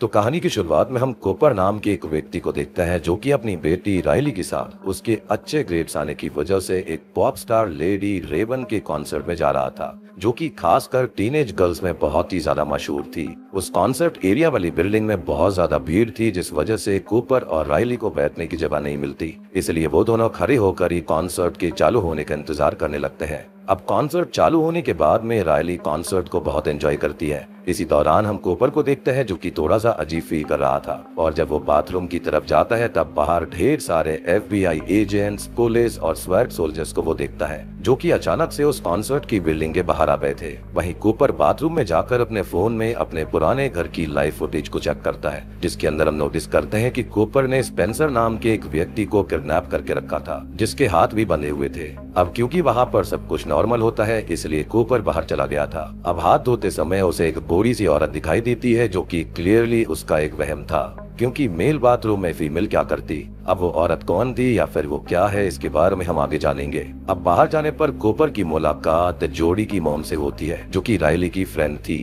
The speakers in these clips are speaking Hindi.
तो कहानी की शुरुआत में हम कूपर नाम के एक व्यक्ति को देखते हैं जो कि अपनी बेटी राइली के साथ उसके अच्छे ग्रेड्स आने की वजह से एक पॉप स्टार लेडी रेवन के कॉन्सर्ट में जा रहा था, जो कि खासकर टीनेज गर्ल्स में बहुत ही ज्यादा मशहूर थी। उस कॉन्सर्ट एरिया वाली बिल्डिंग में बहुत ज्यादा भीड़ थी, जिस वजह से कूपर और राइली को बैठने की जगह नहीं मिलती। इसलिए वो दोनों खड़े होकर ही कॉन्सर्ट के चालू होने का इंतजार करने लगते हैं। अब कॉन्सर्ट चालू होने के बाद में राइली कॉन्सर्ट को बहुत एंजॉय करती है। इसी दौरान हम कूपर को देखते हैं जो कि थोड़ा सा अजीब फील कर रहा था, और जब वो बाथरूम की तरफ जाता है तब बाहर ढेर सारे FBI एजेंट्स, पुलिस और स्वैट सोल्जर्स को वो देखता है, जो कि अचानक से उस कॉन्सर्ट की बिल्डिंग के बाहर आ गए थे। वहीं कूपर बाथरूम में जाकर अपने फोन में अपने पुराने घर की लाइव फुटेज को चेक करता है, जिसके अंदर हम नोटिस करते हैं कि कूपर ने स्पेंसर नाम के एक व्यक्ति को किडनैप करके रखा था, जिसके हाथ भी बंधे हुए थे। अब क्योंकि वहाँ पर सब कुछ नॉर्मल होता है, इसलिए कूपर बाहर चला गया था। अब हाथ धोते समय उसे एक बूढ़ी सी औरत दिखाई देती है, जो कि क्लियरली उसका एक वहम था, क्योंकि मेल बाथरूम में फीमेल क्या करती। अब वो औरत कौन थी या फिर वो क्या है, इसके बारे में हम आगे जानेंगे। अब बाहर जाने पर कूपर की मुलाकात जोड़ी की मॉम से होती है, जो कि राइली की फ्रेंड थी,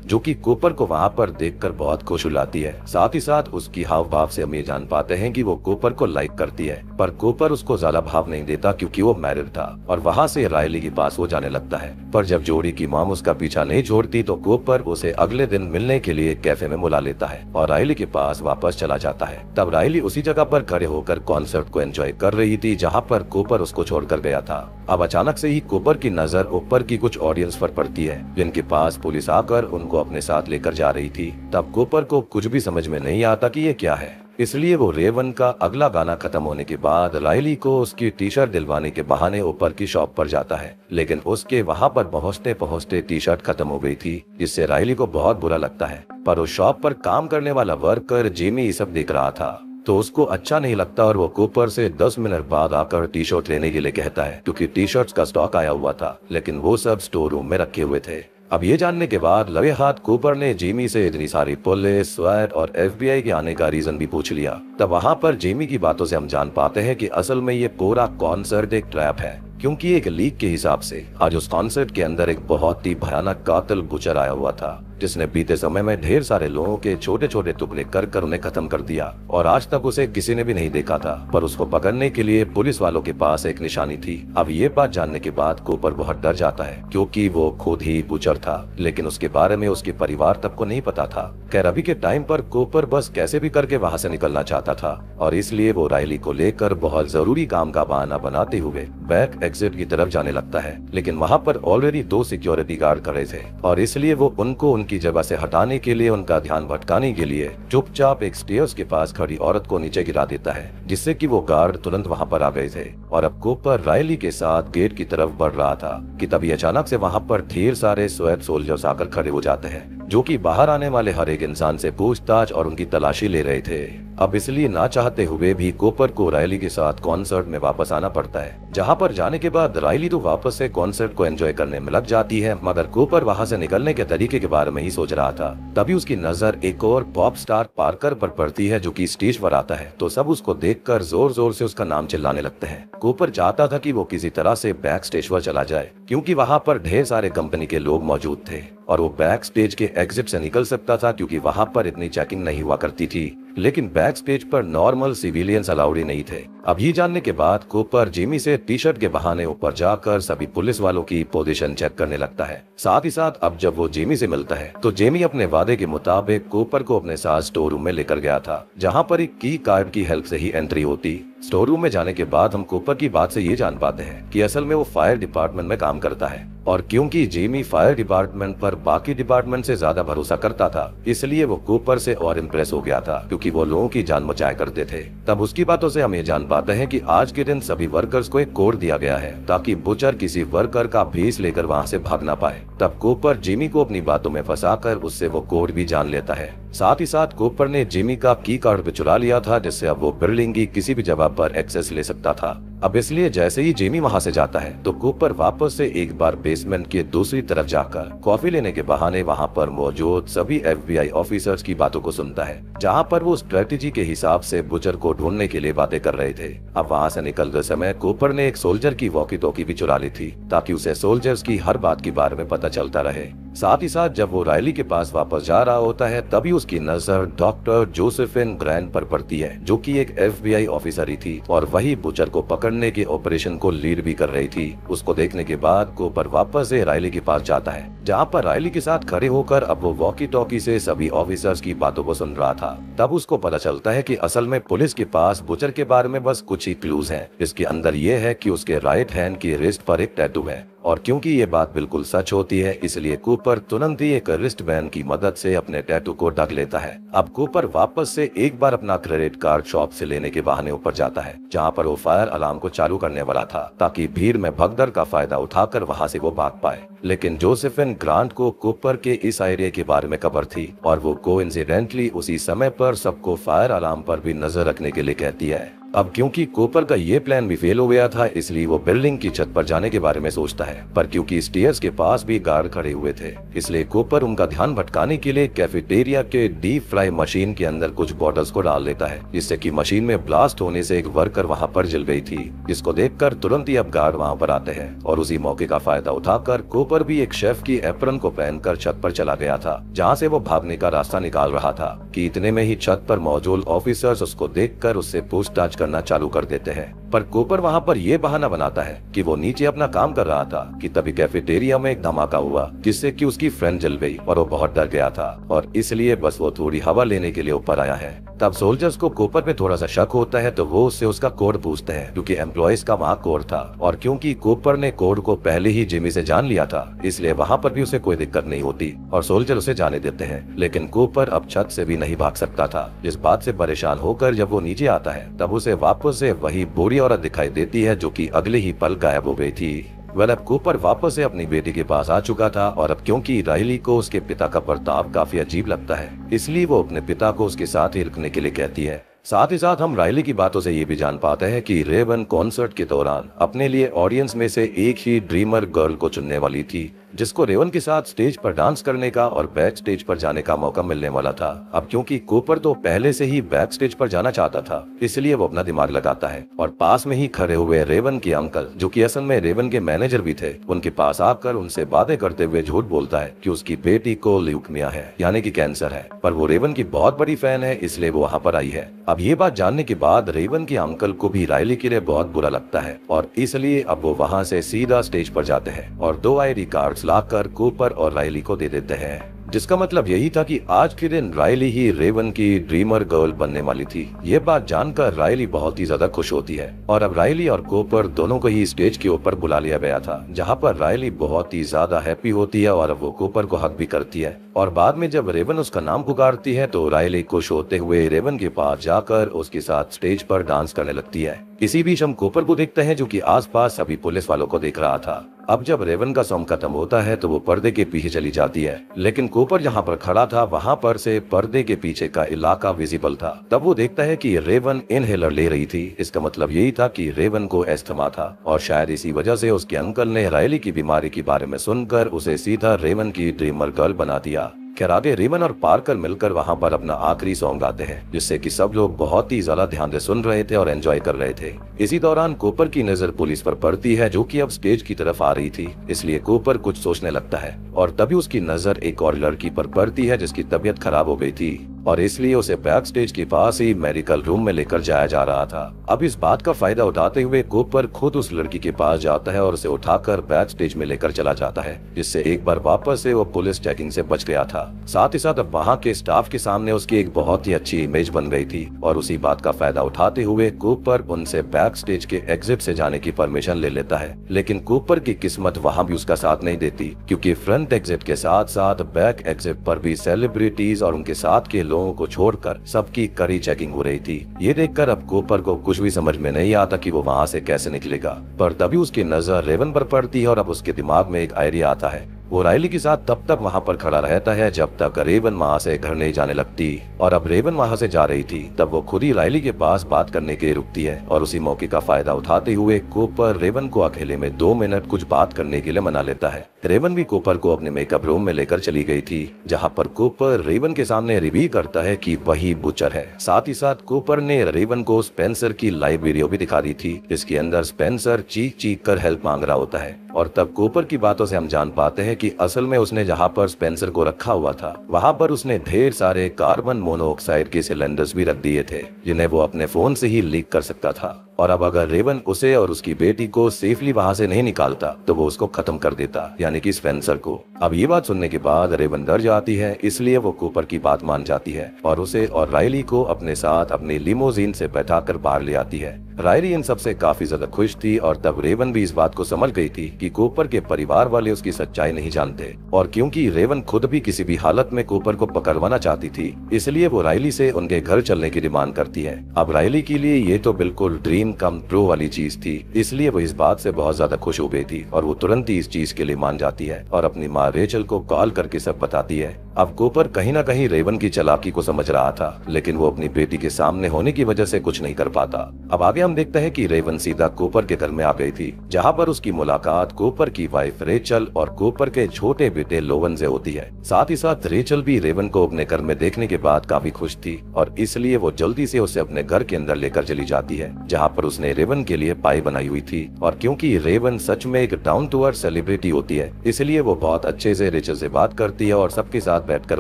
जो कि कूपर को वहाँ पर देखकर बहुत खुश हुलाती है। साथ ही साथ उसकी हाव भाव से हम ये जान पाते हैं कि वो कूपर को लाइक करती है, पर कूपर उसको ज्यादा भाव नहीं देता क्योंकि वो मैरिड था, और वहाँ से राइली के पास वो जाने लगता है। पर जब जोड़ी की मॉम उसका पीछा नहीं छोड़ती तो कूपर उसे अगले दिन मिलने के लिए कैफे में बुला लेता है और राइली के पास वापस चला जाता है। तब राइली उसी जगह पर खड़े होकर कॉन्सर्ट को एंजॉय कर रही थी जहाँ पर कूपर उसको छोड़कर गया था। अब अचानक से ही कूपर की नजर ऊपर की कुछ ऑडियंस पर पड़ती है, जिनके पास पुलिस आकर उनको अपने साथ लेकर जा रही थी। तब कूपर को कुछ भी समझ में नहीं आता कि ये क्या है, इसलिए वो रेवन का अगला गाना खत्म होने के बाद राइली को उसकी टी शर्ट दिलवाने के बहाने ऊपर की शॉप पर जाता है, लेकिन उसके वहाँ पर पहुँचते पहुँचते टी शर्ट खत्म हो गई थी, जिससे राइली को बहुत बुरा लगता है। पर उस शॉप पर काम करने वाला वर्कर जेमी ये सब देख रहा था, तो उसको अच्छा नहीं लगता और वो कूपर से 10 मिनट बाद आकर टी शर्ट लेने के लिए कहता है, क्योंकि टी शर्ट्स का स्टॉक आया हुआ था, लेकिन वो सब स्टोर रूम में रखे हुए थे। अब ये जानने के बाद लवे हाथ कूपर ने जेमी से इतनी सारी पुलिस, स्वैट और FBI के आने का रीजन भी पूछ लिया। तब वहाँ पर जेमी की बातों से हम जान पाते हैं कि असल में ये पूरा कॉन्सर्ट एक ट्रैप है, क्योंकि एक लीक के हिसाब से आज उस कॉन्सर्ट के अंदर एक बहुत ही भयानक कातिल बुचर आया हुआ था, जिसने बीते समय में ढेर सारे लोगों के छोटे छोटे टुकड़े कर उन्हें खत्म कर दिया, और आज तक उसे किसी ने भी नहीं देखा था। पर उसको पकड़ने के लिए पुलिस वालों के पास एक निशानी थी। अब ये बात जानने के बाद कूपर बहुत डर जाता है, क्योंकि वो खुद ही बुचर था, लेकिन उसके बारे में उसके परिवार तक को नहीं पता था। खैर अभी के टाइम पर कूपर बस कैसे भी करके वहाँ से निकलना चाहता था, और इसलिए वो राइली को लेकर बहुत जरूरी काम का बहाना बनाते हुए बैक एग्जिट की तरफ जाने लगता है। लेकिन वहाँ पर ऑलरेडी 2 सिक्योरिटी गार्ड खड़े थे, और इसलिए वो उनको की जगह से हटाने के लिए, उनका ध्यान भटकाने के लिए चुपचाप एक स्टेयर्स के पास खड़ी औरत को नीचे गिरा देता है, जिससे कि वो गार्ड तुरंत वहां पर आ गए थे। और अब कूपर राइली के साथ गेट की तरफ बढ़ रहा था कि तभी अचानक से वहां पर ढेर सारे स्वैट सोल्जर्स आकर खड़े हो जाते हैं, जो कि बाहर आने वाले हर एक इंसान से पूछताछ और उनकी तलाशी ले रहे थे। अब इसलिए ना चाहते हुए भी कूपर को राइली के साथ कॉन्सर्ट में वापस आना पड़ता है, जहां पर जाने के बाद राइली तो वापस से कॉन्सर्ट को एंजॉय करने में लग जाती है, मगर कूपर वहां से निकलने के तरीके के बारे में ही सोच रहा था। तभी उसकी नजर एक और पॉप स्टार पार्कर पर पड़ती है, जो कि स्टेज पर आता है, तो सब उसको देखकर जोर जोर से उसका नाम चिल्लाने लगते हैं। कूपर चाहता था कि वो किसी तरह से बैक स्टेज पर चला जाए, क्योंकि वहां पर ढेर सारे कंपनी के लोग मौजूद थे, और वो बैक स्टेज के एग्जिट से निकल सकता था, क्योंकि वहां पर इतनी चेकिंग नहीं हुआ करती थी। लेकिन बैक स्टेज पर नॉर्मल सिविलियंस अलाउड ही नहीं थे। अब ये जानने के बाद कूपर जेमी से टी शर्ट के बहाने ऊपर जाकर सभी पुलिस वालों की पोजीशन चेक करने लगता है। साथ ही साथ अब जब वो जेमी से मिलता है तो जेमी अपने वादे के मुताबिक कूपर को अपने साथ स्टोर रूम में लेकर गया था, जहाँ पर एक की कार्ड की हेल्प से ही एंट्री होती। स्टोर रूम में जाने के बाद हम कूपर की बात से ये जान पाते हैं कि असल में वो फायर डिपार्टमेंट में काम करता है, और क्योंकि जेमी फायर डिपार्टमेंट पर बाकी डिपार्टमेंट से ज्यादा भरोसा करता था, इसलिए वो कूपर से और इम्प्रेस हो गया था, क्योंकि वो लोगों की जान बचाया करते थे। तब उसकी बातों से हम ये जान पाते हैं कि आज के दिन सभी वर्कर्स को एक कोड दिया गया है, ताकि बुचर किसी वर्कर का भेस लेकर वहाँ से भाग ना पाए। तब कूपर जेमी को अपनी बातों में फंसाकर उससे वो कोड भी जान लेता है। साथ ही साथ कूपर ने जेमी का की कार्ड भी चुरा लिया था, जिससे अब वो बिल्डिंग की किसी भी जगह पर एक्सेस ले सकता था। अब इसलिए जैसे ही जेमी वहां से जाता है तो कूपर वापस से एक बार बेसमेंट के दूसरी तरफ जाकर कॉफी लेने के बहाने वहां पर मौजूद सभी FBI ऑफिसर्स की बातों को सुनता है, जहां पर वो स्ट्रेटेजी के हिसाब से बुचर को ढूंढने के लिए बातें कर रहे थे। अब वहां से निकलते समय कूपर ने एक सोल्जर की वॉकी टॉकी भी चुरा ली थी, ताकि उसे सोल्जर्स की हर बात के बारे में पता चलता रहे। साथ ही साथ जब वो राइली के पास वापस जा रहा होता है तभी उसकी नजर डॉक्टर जोसेफिन ग्रैंड पर पड़ती है, जो कि एक FBI ऑफिसर ही थी और वही बुचर को पकड़ने के ऑपरेशन को लीड भी कर रही थी। उसको देखने के बाद कूपर वापस से रायली के पास जाता है, जहाँ पर रायली के साथ खड़े होकर अब वो वॉकी टॉकी से सभी ऑफिसर्स की बातों को सुन रहा था। तब उसको पता चलता है कि असल में पुलिस के पास बुचर के बारे में बस कुछ ही क्लूज हैं। इसके अंदर ये है कि उसके राइट हैंड की रिस्ट पर एक टैटू है, और क्योंकि ये बात बिल्कुल सच होती है, इसलिए कूपर तुरंत ही एक रिस्ट बैंड की मदद से अपने टैटू को ढक लेता है। अब कूपर वापस से एक बार अपना क्रेडिट कार्ड शॉप से लेने के बहाने ऊपर जाता है, जहाँ पर वो फायर अलार्म को चालू करने वाला था, ताकि भीड़ में भगदड़ का फायदा उठाकर वहाँ से वो भाग पाए। लेकिन जोसेफिन ग्रांट को कूपर के इस आइडिया के बारे में खबर थी, और वो कोइंसिडेंटली उसी समय पर सबको फायर अलार्म पर भी नजर रखने के लिए कहती है। अब क्योंकि कूपर का ये प्लान भी फेल हो गया था, इसलिए वो बिल्डिंग की छत पर जाने के बारे में सोचता है, पर क्योंकि स्टेयर्स के पास भी गार्ड खड़े हुए थे, इसलिए कूपर उनका ध्यान भटकाने के लिए कैफेटेरिया के डीप फ्राई मशीन के अंदर कुछ बॉटल्स को डाल देता है, जिससे कि मशीन में ब्लास्ट होने से एक वर्कर वहां पर जल गई थी, जिसको देखकर तुरंत ही अब गार्ड वहां पर आते हैं, और उसी मौके का फायदा उठाकर कूपर भी एक शेफ की एप्रन को पहनकर छत पर चला गया था, जहाँ से वो भागने का रास्ता निकाल रहा था कि इतने में ही छत पर मौजूद ऑफिसर्स उसको देखकर उससे पूछताछ करना चालू कर देते हैं। पर कूपर वहां पर यह बहाना बनाता है कि वो नीचे अपना काम कर रहा था कि तभी कैफेटेरिया में एक धमाका हुआ, जिससे कि उसकी फ्रेंड जल गई और वो बहुत डर गया था, और इसलिए बस वो थोड़ी हवा लेने के लिए ऊपर आया है। तब सोल्जर्स को कूपर पे थोड़ा सा शक होता है, तो वो उससे उसका कोड पूछते हैं, क्योंकि एम्प्लॉयज का वहाँ कोड था, और क्योंकि कूपर ने कोड को पहले ही जिमी से जान लिया था, इसलिए वहाँ पर भी उसे कोई दिक्कत नहीं होती और सोल्जर उसे जाने देते हैं। लेकिन कूपर अब छत से भी नहीं भाग सकता था, जिस बात से परेशान होकर जब वो नीचे आता है, तब उसे वापस से वही बूढ़ी औरत दिखाई देती है, जो कि अगले ही पल गायब हो गई थी। अब कूपर वापस से अपनी बेटी के पास आ चुका था, और अब क्योंकि रायली को उसके पिता का बर्ताव काफी अजीब लगता है, इसलिए वो अपने पिता को उसके साथ ही रुकने के लिए कहती है। साथ ही साथ हम रायली की बातों से ये भी जान पाते हैं कि रेवन कॉन्सर्ट के दौरान अपने लिए ऑडियंस में से एक ही ड्रीमर गर्ल को चुनने वाली थी, जिसको रेवन के साथ स्टेज पर डांस करने का और बैक स्टेज पर जाने का मौका मिलने वाला था। अब क्योंकि कूपर तो पहले से ही बैक स्टेज पर जाना चाहता था, इसलिए वो अपना दिमाग लगाता है और पास में ही खड़े हुए रेवन के अंकल, जो कि असल में रेवन के मैनेजर भी थे, उनके पास आकर उनसे बातें करते हुए झूठ बोलता है कि उसकी बेटी को ल्यूकेमिया है, यानी कि कैंसर है, पर वो रेवन की बहुत बड़ी फैन है, इसलिए वो वहाँ पर आई है। अब ये बात जानने के बाद रेवन के अंकल को भी रायली के लिए बहुत बुरा लगता है, और इसलिए अब वो वहाँ से सीधा स्टेज पर जाते हैं और 2 ID कार्ड्स लाकर कूपर और रायली को दे देते हैं, जिसका मतलब यही था कि आज के दिन रायली ही रेवन की ड्रीमर गर्ल बनने वाली थी। ये बात जानकर रायली बहुत ही ज्यादा खुश होती है, और अब रायली और कूपर दोनों को ही स्टेज के ऊपर बुला लिया गया था, जहाँ पर रायली बहुत ही ज्यादा हैप्पी होती है और अब वो कूपर को हक भी करती है, और बाद में जब रेवन उसका नाम पुकारती है तो रायली खुश होते हुए रेवन के पास जाकर उसके साथ स्टेज पर डांस करने लगती है। इसी बीच हम कूपर को देखते हैं, जो कि आसपास सभी पुलिस वालों को देख रहा था। अब जब रेवन का सॉन्ग खत्म होता है तो वो पर्दे के पीछे चली जाती है, लेकिन कूपर जहाँ पर खड़ा था वहाँ पर से पर्दे के पीछे का इलाका विजिबल था। तब वो देखता है कि रेवन इनहेलर ले रही थी। इसका मतलब यही था कि रेवन को एस्थमा था, और शायद इसी वजह से उसके अंकल ने रायली की बीमारी के बारे में सुनकर उसे सीधा रेवन की ड्रीमर गर्ल बना दिया। खैर आगे रेवन और पार्कर मिलकर वहाँ पर अपना आखिरी सॉन्ग गाते हैं, जिससे कि सब लोग बहुत ही ज्यादा ध्यान से सुन रहे थे और एंजॉय कर रहे थे। इसी दौरान कूपर की नजर पुलिस पर पड़ती है, जो कि अब स्टेज की तरफ आ रही थी, इसलिए कूपर कुछ सोचने लगता है, और तभी उसकी नजर एक और लड़की पर पड़ती है जिसकी तबीयत खराब हो गई थी, और इसलिए उसे बैक स्टेज के पास ही मेडिकल रूम में लेकर जाया जा रहा था। अब इस बात का फायदा उठाते हुए कूपर खुद उस लड़की के पास जाता है और उसे उठाकर बैक स्टेज में लेकर चला जाता है, जिससे एक बार वापस से वो पुलिस चेकिंग से बच गया था। साथ ही साथ अब वहाँ के स्टाफ के सामने उसकी एक बहुत ही अच्छी इमेज बन गई थी, और उसी बात का फायदा उठाते हुए कूपर उनसे बैक स्टेज के एग्जिट से जाने की परमिशन ले लेता है। लेकिन कूपर की किस्मत वहाँ भी उसका साथ नहीं देती, क्योंकि फ्रंट एग्जिट के साथ साथ बैक एग्जिट पर भी सेलिब्रिटीज और उनके साथ के लोगों को छोड़कर सबकी कड़ी चेकिंग हो रही थी। ये देखकर अब कूपर को कुछ भी समझ में नहीं आता कि वो वहाँ से कैसे निकलेगा, पर तभी उसकी नजर रेवन पर पड़ती है और अब उसके दिमाग में एक आइडिया आता है। वो रायली के साथ तब तक वहाँ पर खड़ा रहता है जब तक रेवन वहाँ से घर नहीं जाने लगती, और अब रेवन वहाँ से जा रही थी तब वो खुद ही रायली के पास बात करने के लिए रुकती है, और उसी मौके का फायदा उठाते हुए कूपर रेवन को अकेले में 2 मिनट कुछ बात करने के लिए मना लेता है। रेवन भी कूपर को अपने मेकअप रूम में लेकर चली गई थी, जहाँ पर कूपर रेवन के सामने रिवील करता है कि वही बुचर है। साथ ही साथ कूपर ने रेवन को स्पेंसर की लाइव वीडियो भी दिखा दी थी, जिसके अंदर स्पेंसर चीख चीख कर हेल्प मांग रहा होता है। और तब कूपर की बातों से हम जान पाते हैं कि असल में उसने जहाँ पर स्पेंसर को रखा हुआ था वहाँ पर उसने ढेर सारे कार्बन मोनोऑक्साइड के सिलेंडर्स भी रख दिए थे जिन्हें वो अपने फोन से ही लीक कर सकता था। और अब अगर रेवन उसे और उसकी बेटी को सेफली वहां से नहीं निकालता तो वो उसको खत्म कर देता, यानी कि स्पेंसर को। अब ये बात सुनने के बाद रेवन डर जाती है, इसलिए वो कूपर की बात मान जाती है और उसे और राइली को अपने साथ अपनी लिमोजीन से बैठाकर बाहर ले आती है। राइली इन सबसे काफी ज्यादा खुश थी और तब रेवन भी इस बात को समझ गई थी कि कूपर के परिवार वाले उसकी सच्चाई नहीं जानते, और क्योंकि रेवन खुद भी किसी भी हालत में कूपर को पकड़वाना चाहती थी इसलिए वो राइली से उनके घर चलने की डिमांड करती है। अब राइली के लिए ये तो बिल्कुल ड्रीम कम ट्रू वाली चीज थी, इसलिए वो इस बात से बहुत ज्यादा खुश हो गई थी और वो तुरंत ही इस चीज के लिए मान जाती है और अपनी माँ रेचल को कॉल करके सब बताती है। अब कूपर कहीं ना कहीं रेवन की चालाकी को समझ रहा था, लेकिन वो अपनी बेटी के सामने होने की वजह से कुछ नहीं कर पाता। अब आगे हम देखते हैं कि रेवन सीधा कूपर के घर में आ गई थी, जहाँ पर उसकी मुलाकात कूपर की वाइफ रेचल और कूपर के छोटे बेटे लोवन से होती है। साथ ही साथ रेचल भी रेवन को अपने घर में देखने के बाद काफी खुश थी और इसलिए वो जल्दी से उसे अपने घर के अंदर लेकर चली जाती है, जहाँ पर उसने रेवन के लिए पाई बनाई हुई थी। और क्योंकि रेवन सच में एक डाउन टू अर्थ सेलिब्रिटी होती है इसलिए वो बहुत अच्छे से रेचल से बात करती है और सबके साथ बैठकर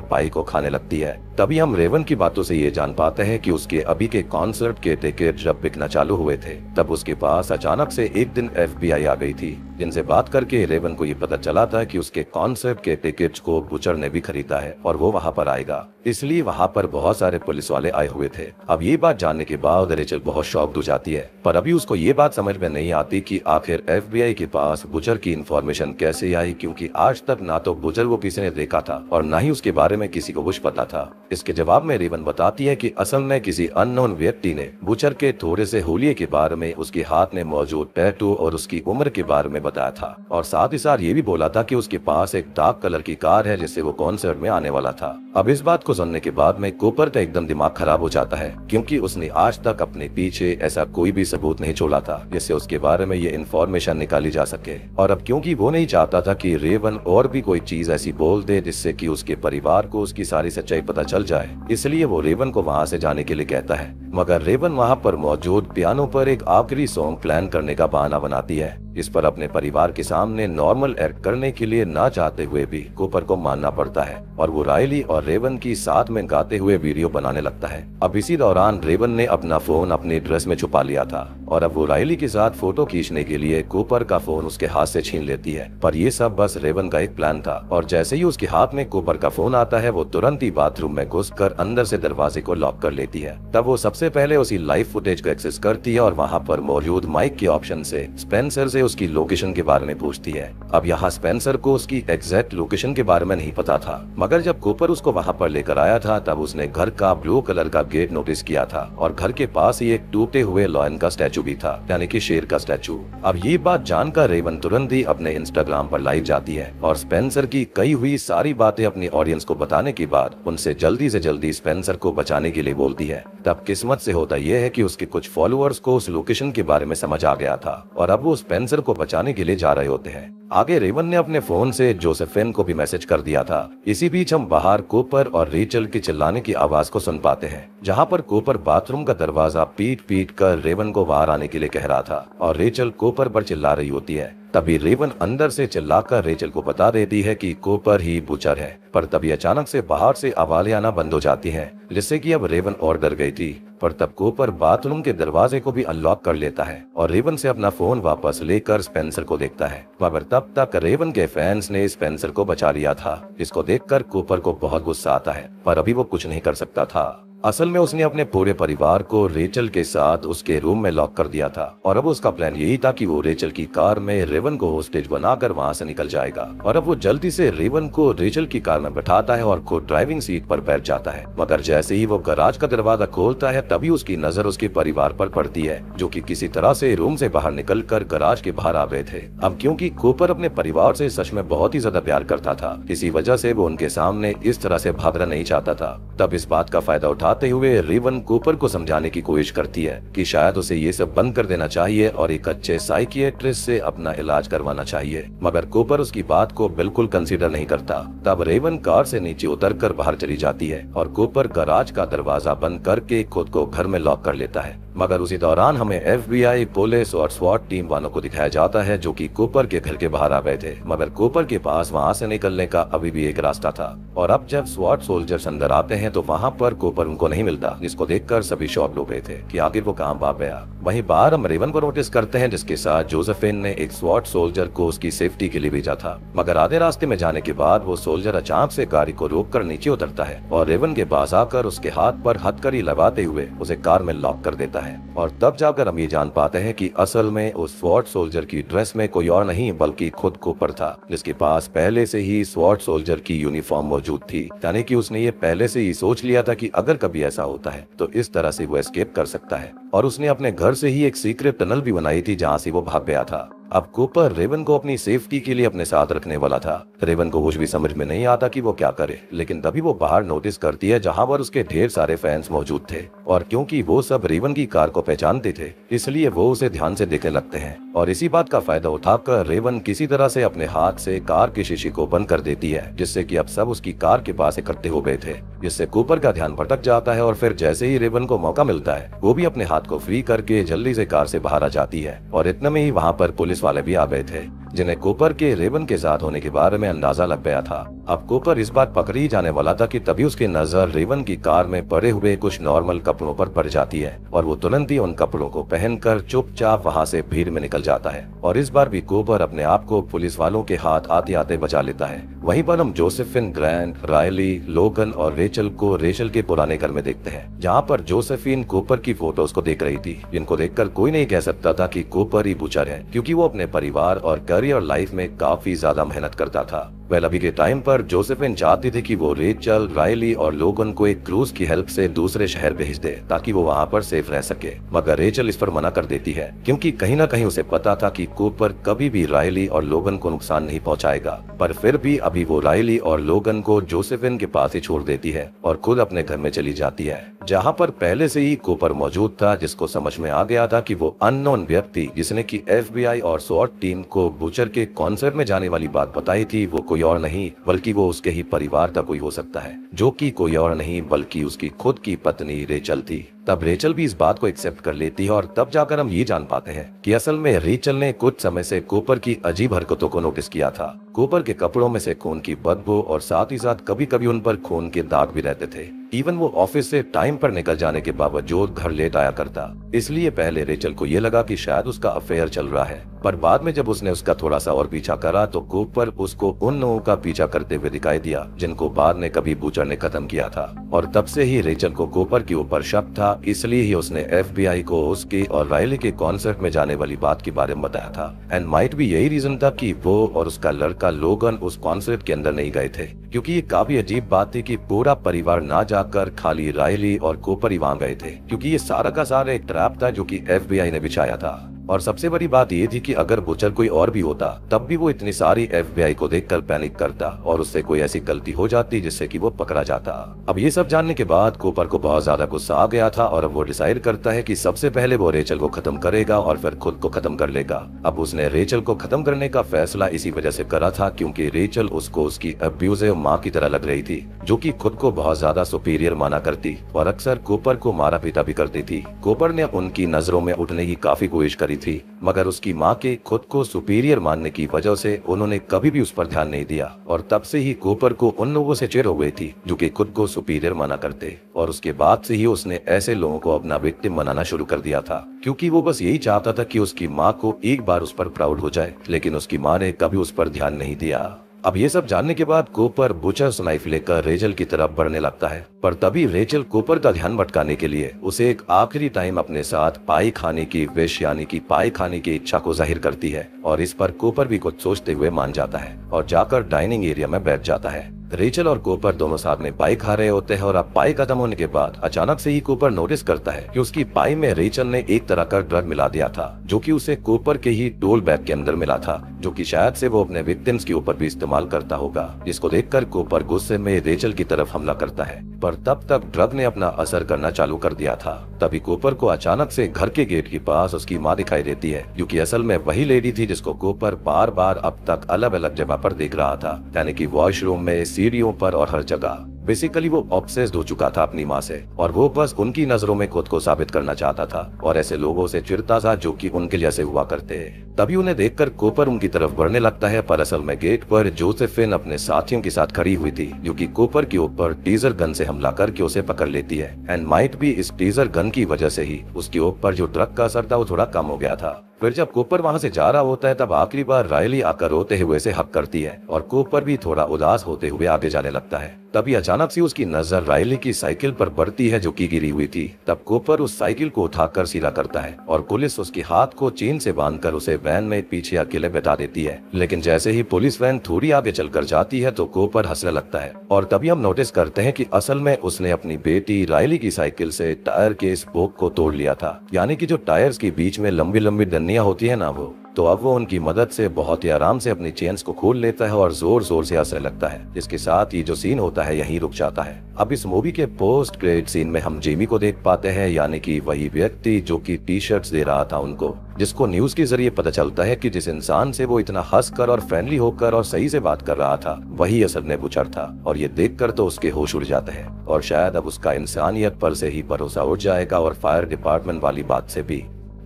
पाई को खाने लगती है। तभी हम रेवन की बातों से ये जान पाते हैं कि उसके अभी के कॉन्सर्ट के टिकट जब बिकना चालू हुए थे तब उसके पास अचानक से एक दिन FBI आ गई थी, जिनसे बात करके रेवन को ये पता चला था कि उसके कॉन्सर्ट के टिकट्स को बुचर ने भी खरीदा है और वो वहाँ पर आएगा, इसलिए वहाँ पर बहुत सारे पुलिस वाले आए हुए थे। अब ये बात जानने के बाद रेचल बहुत शॉक्ड हो जाती है, पर अभी उसको ये बात समझ में नहीं आती कि आखिर FBI के पास बुचर की इंफॉर्मेशन कैसे आई, क्योंकि आज तक ना तो बुचर को किसी ने देखा था और ना ही उसके बारे में किसी को कुछ पता था। इसके जवाब में रेवन बताती है कि असल में किसी अननोन व्यक्ति ने बुचर के थोड़े से होलिये के बारे में, उसके हाथ में मौजूद टैटू और उसकी उम्र के बारे में बताया था, और साथ ही साथ ये भी बोला था कि उसके पास एक डार्क कलर की कार है जिससे वो कॉन्सर्ट में आने वाला था। अब इस बात को सुनने के बाद में कूपर का एकदम दिमाग खराब हो जाता है, क्योंकि उसने आज तक अपने पीछे ऐसा कोई भी सबूत नहीं छोड़ा था जिससे उसके बारे में ये इन्फॉर्मेशन निकाली जा सके। और अब क्योंकि वो नहीं चाहता था कि रेवन और भी कोई चीज ऐसी बोल दे जिससे कि उसके परिवार को उसकी सारी सच्चाई पता चल जाए, इसलिए वो रेवन को वहाँ से जाने के लिए कहता है। मगर रेवन वहाँ पर मौजूद पियानो पर एक आखिरी सॉन्ग प्लान करने का बहाना बनाती है। इस पर अपने परिवार के सामने नॉर्मल एक्ट करने के लिए ना चाहते हुए भी कूपर को मानना पड़ता है और वो राइली और रेवन की साथ में गाते हुए वीडियो बनाने लगता है। अब इसी दौरान रेवन ने अपना फोन अपनी ड्रेस में छुपा लिया था और अब वो राइली के साथ फोटो खींचने के लिए कूपर का फोन उसके हाथ से छीन लेती है, पर ये सब बस रेवन का एक प्लान था। और जैसे ही उसके हाथ में कूपर का फोन आता है वो तुरंत ही बाथरूम में घुसकर अंदर से दरवाजे को लॉक कर लेती है। तब वो सबसे पहले उसी लाइव फुटेज को एक्सेस करती है और वहाँ पर मौजूद माइक के ऑप्शन से स्पेंसर से उसकी लोकेशन के बारे में पूछती है। अब यहाँ स्पेंसर को उसकी एग्जैक्ट लोकेशन के बारे में नहीं पता था, मगर जब कूपर उसको वहाँ पर लेकर आया था तब उसने घर का ब्लू कलर का गेट नोटिस किया था और घर के पास ही एक टूटे हुए लॉयन का स्टैचू भी था, यानी कि शेर का स्टैचू। अब ये बात जानकर रेवन तुरंत ही अपने इंस्टाग्राम पर लाइव जाती है और स्पेंसर की कही हुई सारी बातें अपनी ऑडियंस को बताने के बाद उनसे जल्दी से जल्दी स्पेंसर को बचाने के लिए बोलती है। तब किस्मत से होता यह है कि उसके कुछ फॉलोअर्स को उस लोकेशन के बारे में समझ आ गया था और अब वो स्पेंसर को बचाने के लिए जा रहे होते हैं। आगे रेवन ने अपने फोन से जोसेफिन को भी मैसेज कर दिया था। इसी बीच हम बाहर कूपर और रेचल की चिल्लाने की आवाज को सुन पाते हैं, जहां पर कूपर बाथरूम का दरवाजा पीट पीट कर रेवन को बाहर आने के लिए कह रहा था और रेचल कूपर पर चिल्ला रही होती है। तभी रेवन अंदर से चिल्लाकर रेचल को बता देती है कि कूपर ही बुचर है, पर तभी अचानक से बाहर से आवाजें आना बंद हो जाती हैं, जिससे कि अब रेवन और डर गई थी। पर तब कूपर बाथरूम के दरवाजे को भी अनलॉक कर लेता है और रेवन से अपना फोन वापस लेकर स्पेंसर को देखता है। मगर तब तक रेवन के फैंस ने स्पेंसर को बचा लिया था, जिसको देखकर कूपर को बहुत गुस्सा आता है, पर अभी वो कुछ नहीं कर सकता था। असल में उसने अपने पूरे परिवार को रेचल के साथ उसके रूम में लॉक कर दिया था और अब उसका प्लान यही था कि वो रेचल की कार में रेवन को होस्टेज बनाकर वहां से निकल जाएगा। और अब वो जल्दी से रेवन को रेचल की कार में बैठाता है और खुद ड्राइविंग सीट पर बैठ जाता है। मगर जैसे ही वो गैराज का दरवाजा खोलता है तभी उसकी नजर उसके परिवार पर पड़ती है, जो कि किसी तरह से रूम से बाहर निकलकर गैराज के बाहर आ गए थे। अब क्योंकि कूपर अपने परिवार से सच में बहुत ही ज्यादा प्यार करता था, इसी वजह से वो उनके सामने इस तरह से भागना नहीं चाहता था। तब इस बात का फायदा उठाते हुए रेवन कूपर को समझाने की कोशिश करती है कि शायद उसे ये सब बंद कर देना चाहिए और एक अच्छे साइकियाट्रिस्ट से अपना इलाज करवाना चाहिए, मगर कूपर उसकी बात को बिल्कुल कंसीडर नहीं करता। तब रेवन कार से नीचे उतरकर बाहर चली जाती है और कूपर गैराज का दरवाजा बंद करके खुद को घर में लॉक कर लेता है। मगर उसी दौरान हमें FBI, पुलिस और SWAT टीम वालों को दिखाया जाता है जो कि कूपर के घर के बाहर आ गए थे, मगर कूपर के पास वहां से निकलने का अभी भी एक रास्ता था। और अब जब SWAT सोल्जर्स अंदर आते हैं तो वहां पर कूपर उनको नहीं मिलता, जिसको देखकर सभी शॉक हो गए थे कि आखिर वो कहां भाग गया। वहीं बाहर हम रेवन को नोटिस करते हैं जिसके साथ जोसेफिन ने एक SWAT सोल्जर को उसकी सेफ्टी के लिए भेजा था, मगर आधे रास्ते में जाने के बाद वो सोल्जर अचानक से गाड़ी को रोककर नीचे उतरता है और रेवन के पास आकर उसके हाथ पर हथकड़ी लगाते हुए उसे कार में लॉक कर देता है। और तब जाकर हम ये जान पाते हैं कि असल में उस SWAT सोल्जर की ड्रेस में कोई और नहीं बल्कि खुद कूपर था, जिसके पास पहले से ही SWAT सोल्जर की यूनिफॉर्म मौजूद थी। यानी कि उसने ये पहले से ही सोच लिया था कि अगर कभी ऐसा होता है तो इस तरह से वो एस्केप कर सकता है, और उसने अपने घर से ही एक सीक्रेट टनल भी बनाई थी जहाँ से वो भाग गया था। अब कूपर रेवन को अपनी सेफ्टी के लिए अपने साथ रखने वाला था। रेवन को कुछ भी समझ में नहीं आता कि वो क्या करे, लेकिन तभी वो बाहर नोटिस करती है जहां पर उसके ढेर सारे फैंस मौजूद थे, और क्योंकि वो सब रेवन की कार को पहचानते थे इसलिए वो उसे ध्यान से देखने लगते हैं। और इसी बात का फायदा उठाकर रेवन किसी तरह से अपने हाथ से कार के शीशे को बंद कर देती है, जिससे कि अब सब उसकी कार के पास इकट्ठे हो गए थे, जिससे कूपर का ध्यान भटक जाता है। और फिर जैसे ही रेवन को मौका मिलता है वो भी अपने हाथ को फ्री करके जल्दी से कार से बाहर आ जाती है। और इतने में ही वहाँ पर पुलिस वाले भी आ गए थे जिन्हें कूपर के रेवन के साथ होने के बारे में अंदाजा लग गया था। अब कूपर इस बार पकड़ी जाने वाला था कि तभी उसकी नजर रेवन की कार में पड़े हुए कुछ नॉर्मल कपड़ों पर पड़ जाती है, और वो तुरंत ही उन कपड़ों को पहनकर चुपचाप वहां से भीड़ में निकल जाता है। और इस बार भी कूपर अपने आप को पुलिस वालों के हाथ आते आते बचा लेता है। वहीं पर हम जोसेफिन, ग्रैंट, रायली, लोगन और रेचल को रेचल के पुराने घर में देखते हैं, जहाँ पर जोसेफिन कूपर की फोटोज को देख रही थी, जिनको देखकर कोई नहीं कह सकता था कि कूपर ही बूचर है, क्योंकि वो अपने परिवार और करियर लाइफ में काफी ज्यादा मेहनत करता था। वेल अभी के टाइम पर जोसेफिन चाहती थी कि वो रेचल, रायली और लोगन को एक क्रूज की हेल्प से दूसरे शहर भेज दे ताकि वो वहाँ पर सेफ रह सके, मगर रेचल इस पर मना कर देती है, क्योंकि कहीं ना कहीं उसे पता था कि कूपर कभी भी रायली और लोगन को नुकसान नहीं पहुंचाएगा। पर फिर भी अभी वो रायली और लोगन को जोसेफिन के पास ही छोड़ देती है और खुद अपने घर में चली जाती है, जहाँ पर पहले से ही कूपर मौजूद था, जिसको समझ में आ गया था कि वो अननोन व्यक्ति जिसने की FBI और SWAT टीम को बूचर के कॉन्सर्ट में जाने वाली बात बताई थी वो कोई और नहीं बल्कि वो उसके ही परिवार का कोई हो सकता है, जो कि कोई और नहीं बल्कि उसकी खुद की पत्नी रेचल थी। तब रेचल भी इस बात को एक्सेप्ट कर लेती है, और तब जाकर हम ये जान पाते हैं कि असल में रेचल ने कुछ समय से कूपर की अजीब हरकतों को नोटिस किया था। कूपर के कपड़ों में से खून की बदबू और साथ ही साथ कभी कभी उन पर खून के दाग भी रहते थे। इवन वो ऑफिस से टाइम पर निकल जाने के बावजूद घर लेट आया करता। इसलिए पहले रेचल को ये लगा कि शायद उसका अफेयर चल रहा है, पर बाद में जब उसने उसका थोड़ा सा और पीछा करा तो कूपर उसको उन लोगों का पीछा करते हुए दिखाई दिया जिनको बाद में कभी बूचर ने खत्म किया था। और तब से ही रेचल को कूपर के ऊपर शक था, इसलिए ही उसने FBI को उसकी और रायली के कॉन्सर्ट में जाने वाली बात के बारे में बताया था। एंड माइट भी यही रीजन था कि वो और उसका लड़का लोगन उस कॉन्सर्ट के अंदर नहीं गए थे, क्योंकि ये काफी अजीब बात थी कि पूरा परिवार ना जाकर खाली रायली और कूपर ही वहां गए थे, क्योंकि ये सारा का सारा एक ट्रैप था जो कि FBI ने बिछाया था। और सबसे बड़ी बात ये थी कि अगर बूचर कोई और भी होता तब भी वो इतनी सारी FBI को देखकर पैनिक करता और उससे कोई ऐसी गलती हो जाती जिससे कि वो पकड़ा जाता। अब ये सब जानने के बाद कूपर को बहुत ज्यादा गुस्सा आ गया था, और अब वो डिसाइड करता है कि सबसे पहले वो रेचल को खत्म करेगा और फिर खुद को खत्म कर लेगा। अब उसने रेचल को खत्म करने का फैसला इसी वजह से करा था क्योंकि रेचल उसको उसकी अब्यूजिव माँ की तरह लग रही थी, जो कि खुद को बहुत ज्यादा सुपीरियर माना करती और अक्सर कूपर को मारा पीटा भी करती थी। कूपर ने उनकी नजरों में उठने की काफी कोशिश करी थी, मगर उसकी माँ के खुद को सुपीरियर मानने की वजह से उन्होंने कभी भी उस पर ध्यान नहीं दिया, और तब से ही कूपर को उन लोगों से चिढ़ हो गई थी जो कि खुद को सुपीरियर माना करते। और उसके बाद से ही उसने ऐसे लोगों को अपना विक्टिम बनाना शुरू कर दिया था, क्योंकि वो बस यही चाहता था कि उसकी माँ को एक बार उस पर प्राउड हो जाए, लेकिन उसकी माँ ने कभी उस पर ध्यान नहीं दिया। अब ये सब जानने के बाद कूपर बुचर्स नाइफ लेकर रेचल की तरफ बढ़ने लगता है, पर तभी रेचल कूपर का ध्यान भटकाने के लिए उसे एक आखिरी टाइम अपने साथ पाई खाने की विश यानी कि पाई खाने की इच्छा को जाहिर करती है, और इस पर कूपर भी कुछ सोचते हुए मान जाता है और जाकर डाइनिंग एरिया में बैठ जाता है। रेचल और कूपर दोनों साथ में पाई खा रहे होते हैं, और अब पाई खत्म होने के बाद अचानक से ही कूपर नोटिस करता है कि उसकी पाई में रेचल ने एक तरह का ड्रग मिला दिया था, जो कि उसे कूपर के ही टूल बैग के अंदर मिला था, जो कि शायद से वो अपने विक्टिम्स के ऊपर भी इस्तेमाल करता होगा। जिसको देखकर कूपर गुस्से में रेचल की तरफ हमला करता है, पर तब तक ड्रग ने अपना असर करना चालू कर दिया था। तभी कूपर को अचानक से घर के गेट के पास उसकी माँ दिखाई देती है, जो कि असल में वही लेडी थी जिसको कूपर बार बार अब तक अलग अलग जगह पर देख रहा था, यानी कि वॉशरूम में, सीढ़ियों पर और हर जगह। बेसिकली वो ऑब्सेस्ड हो चुका था अपनी माँ से और वो बस उनकी नजरों में खुद को साबित करना चाहता था और ऐसे लोगों से चिढ़ता था जो कि उनके जैसे हुआ करते हैं। तभी उन्हें देखकर कूपर उनकी तरफ बढ़ने लगता है, पर असल में गेट पर जोसेफिन अपने साथियों के साथ खड़ी हुई थी जो कि कूपर के ऊपर टीजर गन से हमला करके उसे पकड़ लेती है। एंड माइट भी इस टीजर गन की वजह से ही उसके ऊपर जो ड्रग का असर था वो थोड़ा कम हो गया था। फिर जब कूपर वहां से जा रहा होता है तब आखिरी बार रायली आकर रोते हुए से हक करती है और कूपर भी थोड़ा उदास होते हुए आगे जाने लगता है। तभी अचानक से उसकी नजर रायली की साइकिल पर पड़ती है जो कि गिरी हुई थी। तब कूपर उस साइकिल को उठाकर सीधा करता है और पुलिस उसके हाथ को चेन से बांधकर उसे वैन में पीछे अकेले बैठा देती है। लेकिन जैसे ही पुलिस वैन थोड़ी आगे चलकर जाती है तो कूपर हंसने लगता है और तभी हम नोटिस करते हैं कि असल में उसने अपनी बेटी रायली की साइकिल से टायर के स्पोक को तोड़ लिया था, यानी कि जो टायर्स के बीच में लंबी लंबी डंडियां होती है ना वो। तो अब वो उनकी मदद से बहुत ही आराम से अपनी चेन्स को खोल लेता है और जोर जोर से हंसने लगता है। इसके साथ ही जो सीन होता है यहीं रुक जाता है। अब इस मूवी के पोस्ट क्रेडिट सीन में हम जेमी को देख पाते हैं, यानी कि वही व्यक्ति जो कि टी शर्ट्स दे रहा था उनको, जिसको न्यूज के जरिए पता चलता है कि जिस इंसान से वो इतना हंसकर और फ्रेंडली होकर और सही से बात कर रहा था वही असल में बुचर था। और ये देखकर तो उसके होश उड़ जाते हैं और शायद अब उसका इंसानियत पर से ही भरोसा उठ जाएगा और फायर डिपार्टमेंट वाली बात से भी।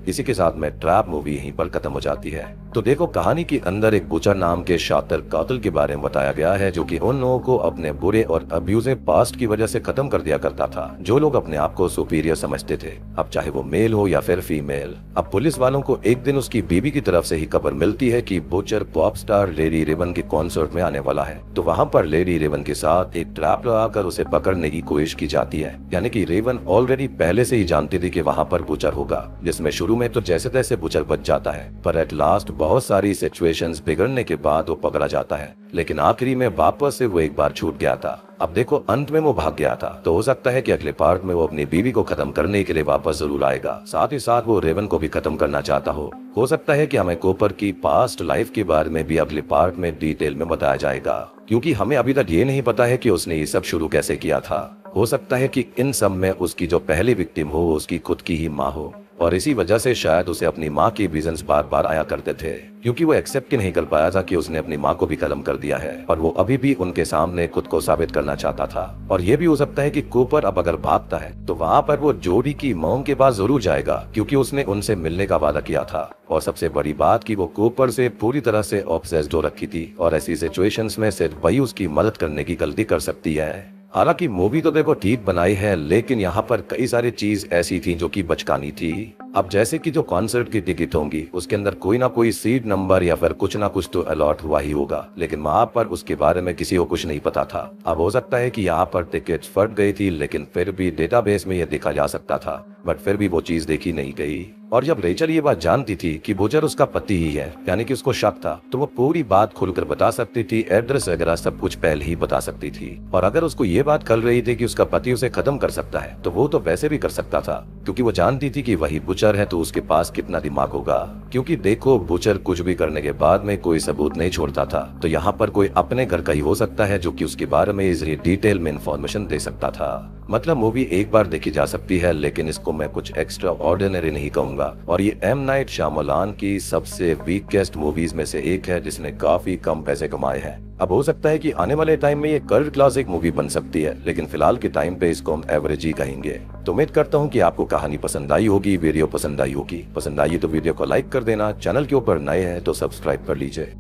इसी के साथ में ट्रैप मूवी यहीं पर खत्म हो जाती है। तो देखो, कहानी के अंदर एक बुचर नाम के शातिर कातिल के बारे में बताया गया है जो कि उन लोगों को अपने बुरे और अब्यूजिव पास्ट की वजह से खत्म कर दिया करता था जो लोग अपने आप को सुपीरियर समझते थे, अब चाहे वो मेल हो या फिर फीमेल। अब पुलिस वालों को एक दिन उसकी बीवी की तरफ से ही खबर मिलती है कि butcher pop star Lady Raven के कॉन्सर्ट में आने वाला है। तो वहाँ पर लेडी रेवन के साथ एक ट्रैप लगाकर उसे पकड़ने की कोशिश की जाती है, यानी कि रेवन ऑलरेडी पहले से ही जानती थी कि वहाँ पर बुचर होगा, जिसमें शुरू में तो जैसे तैसे बुचर बच जाता है, पर एट लास्ट बहुत सारी सिचुएशंस बिगड़ने के बाद वो पकड़ा जाता है। लेकिन आखिरी में वापस से वो एक बार छूट गया था। अब देखो, अंत में वो भाग गया था, तो हो सकता है कि अगले पार्ट में वो अपनी बीवी को खत्म करने के लिए वापस जरूर आएगा। साथ ही साथ वो रेवन को भी खत्म करना चाहता हो सकता है कि हमें कूपर की पास्ट लाइफ के बारे में भी अगले पार्ट में डिटेल में बताया जाएगा, क्योंकि हमें अभी तक ये नहीं पता है कि उसने ये सब शुरू कैसे किया था। हो सकता है कि इन सब में उसकी जो पहली विक्टिम हो उसकी खुद की ही माँ हो और इसी वजह से शायद उसे अपनी माँ के विजन्स बार बार आया करते थे, क्योंकि वो एक्सेप्ट नहीं कर पाया था कि उसने अपनी माँ को भी खत्म कर दिया है और वो अभी भी उनके सामने खुद को साबित करना चाहता था। और ये भी हो सकता है कि कूपर अब अगर भागता है तो वहाँ पर वो जोडी की मॉम के पास जरूर जाएगा, क्योंकि उसने उनसे मिलने का वादा किया था। और सबसे बड़ी बात कि वो कूपर से पूरी तरह से ऑब्सेस्ड हो रखी थी और ऐसी सिचुएशंस में सिर्फ वही उसकी मदद करने की गलती कर सकती है। हालांकि मूवी तो देखो ठीक बनाई है, लेकिन यहाँ पर कई सारी चीज ऐसी थी जो कि बचकानी थी। अब जैसे कि जो कॉन्सर्ट की टिकट होंगी उसके अंदर कोई ना कोई सीट नंबर या फिर कुछ ना कुछ तो अलॉट हुआ ही होगा, लेकिन वहाँ पर उसके बारे में किसी को कुछ नहीं पता था। अब हो सकता है कि यहाँ पर टिकट फट गई थी, लेकिन फिर भी डेटाबेस में यह देखा जा सकता था, बट फिर भी वो चीज देखी नहीं गई। और जब रेचल ये बात जानती थी कि बुचर उसका पति ही है, यानी कि उसको शक था, तो वो पूरी बात खुलकर बता सकती थी, एड्रेस वगैरह सब कुछ पहले ही बता सकती थी। और अगर उसको ये बात खल रही थी कि उसका पति उसे खत्म कर सकता है, तो वो तो वैसे भी कर सकता था, क्योंकि वो जानती थी कि वही बुचर है, तो उसके पास कितना दिमाग होगा। क्योंकि देखो, बुचर कुछ भी करने के बाद में कोई सबूत नहीं छोड़ता था, तो यहाँ पर कोई अपने घर का ही हो सकता है जो कि उसके बारे में इजली डिटेल में इंफॉर्मेशन दे सकता था। मतलब मूवी एक बार देखी जा सकती है, लेकिन इसको मैं कुछ एक्स्ट्रा ऑर्डिनरी नहीं कहूंगा। और ये एम नाइट श्यामलान की सबसे वीकेस्ट मूवीज में से एक है जिसने काफी कम पैसे कमाए हैं। अब हो सकता है कि आने वाले टाइम में ये कल्ट क्लासिक मूवी बन सकती है, लेकिन फिलहाल के टाइम पे इसको हम एवरेज ही कहेंगे। तो उम्मीद करता हूँ कि आपको कहानी पसंद आई होगी, वीडियो पसंद आई होगी। पसंद आई तो वीडियो को लाइक कर देना, चैनल के ऊपर नए हैं तो सब्सक्राइब कर लीजिए।